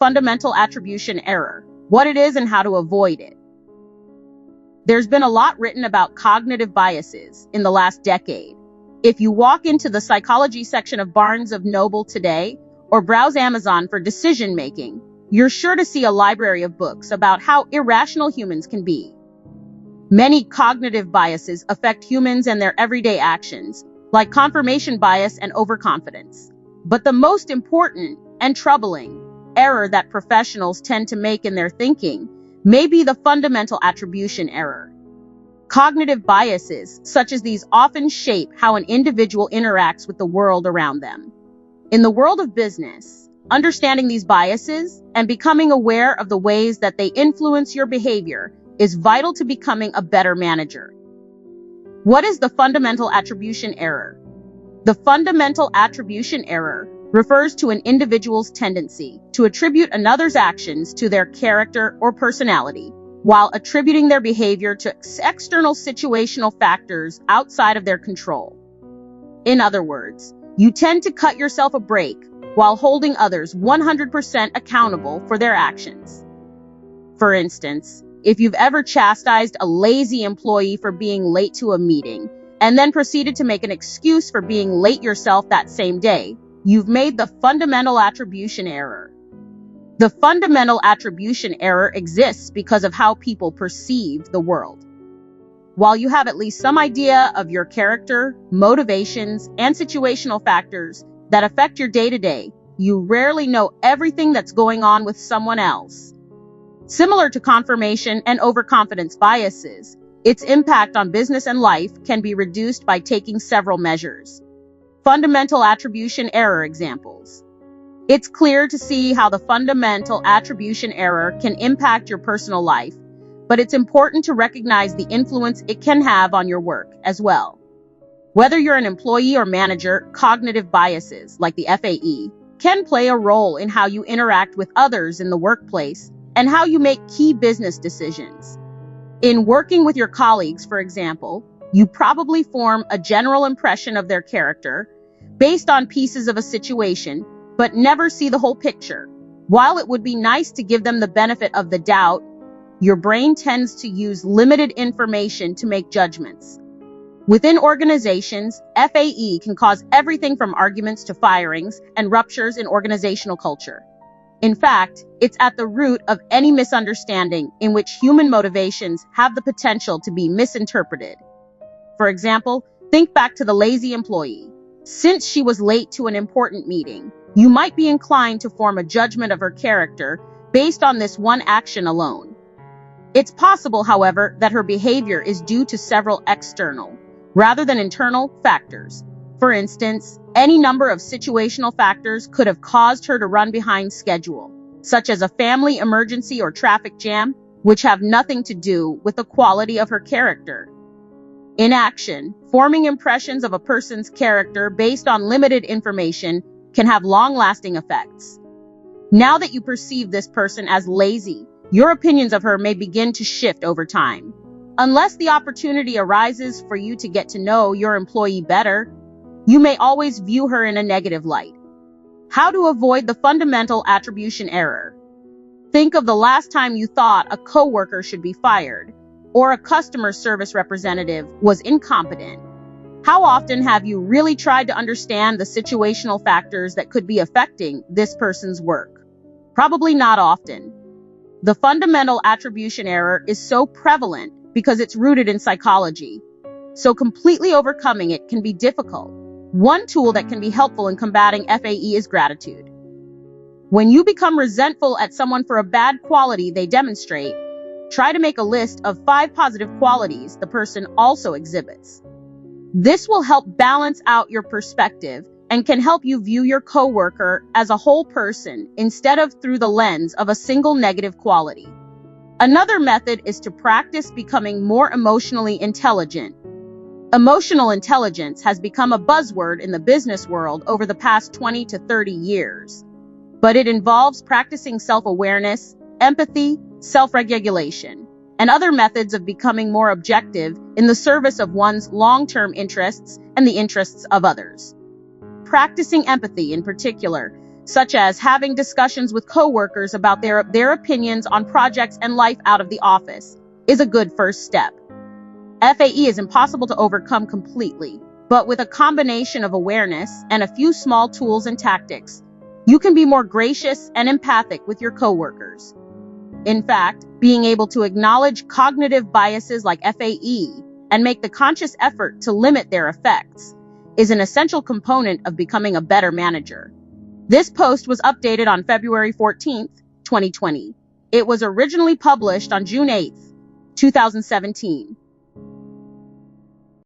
fundamental attribution error, what it is and how to avoid it. There's been a lot written about cognitive biases in the last decade. If you walk into the psychology section of Barnes & Noble today, or browse Amazon for decision-making, you're sure to see a library of books about how irrational humans can be. Many cognitive biases affect humans and their everyday actions, like confirmation bias and overconfidence. But the most important and troubling error that professionals tend to make in their thinking may be the fundamental attribution error. Cognitive biases, such as these, often shape how an individual interacts with the world around them. In the world of business, understanding these biases and becoming aware of the ways that they influence your behavior is vital to becoming a better manager. What is the fundamental attribution error? The fundamental attribution error refers to an individual's tendency to attribute another's actions to their character or personality, while attributing their behavior to external situational factors outside of their control. In other words, you tend to cut yourself a break while holding others 100% accountable for their actions. For instance, if you've ever chastised a lazy employee for being late to a meeting and then proceeded to make an excuse for being late yourself that same day, you've made the fundamental attribution error. The fundamental attribution error exists because of how people perceive the world. While you have at least some idea of your character, motivations, and situational factors that affect your day-to-day, you rarely know everything that's going on with someone else. Similar to confirmation and overconfidence biases, its impact on business and life can be reduced by taking several measures. Fundamental attribution error examples. It's clear to see how the fundamental attribution error can impact your personal life, but it's important to recognize the influence it can have on your work as well. Whether you're an employee or manager, cognitive biases, like the FAE, can play a role in how you interact with others in the workplace and how you make key business decisions. In working with your colleagues, for example, you probably form a general impression of their character based on pieces of a situation, but never see the whole picture. While it would be nice to give them the benefit of the doubt, your brain tends to use limited information to make judgments. Within organizations, FAE can cause everything from arguments to firings and ruptures in organizational culture. In fact, it's at the root of any misunderstanding in which human motivations have the potential to be misinterpreted. For example, think back to the lazy employee. Since she was late to an important meeting, you might be inclined to form a judgment of her character based on this one action alone. It's possible, however, that her behavior is due to several external, rather than internal, factors. For instance, any number of situational factors could have caused her to run behind schedule, such as a family emergency or traffic jam, which have nothing to do with the quality of her character. In action, forming impressions of a person's character based on limited information can have long-lasting effects. Now that you perceive this person as lazy, your opinions of her may begin to shift over time. Unless the opportunity arises for you to get to know your employee better, you may always view her in a negative light. How to avoid the fundamental attribution error? Think of the last time you thought a coworker should be fired, or a customer service representative was incompetent. How often have you really tried to understand the situational factors that could be affecting this person's work? Probably not often. The fundamental attribution error is so prevalent because it's rooted in psychology, so completely overcoming it can be difficult. One tool that can be helpful in combating FAE is gratitude. When you become resentful at someone for a bad quality they demonstrate, try to make a list of 5 positive qualities the person also exhibits. This will help balance out your perspective and can help you view your coworker as a whole person instead of through the lens of a single negative quality. Another method is to practice becoming more emotionally intelligent. Emotional intelligence has become a buzzword in the business world over the past 20 to 30 years, but it involves practicing self-awareness, empathy, self-regulation, and other methods of becoming more objective in the service of one's long-term interests and the interests of others. Practicing empathy in particular such as having discussions with coworkers about their opinions on projects and life out of the office, is a good first step. FAE is impossible to overcome completely, but with a combination of awareness and a few small tools and tactics, you can be more gracious and empathic with your coworkers. In fact, being able to acknowledge cognitive biases like FAE and make the conscious effort to limit their effects is an essential component of becoming a better manager. This post was updated on February 14th, 2020. It was originally published on June 8th, 2017.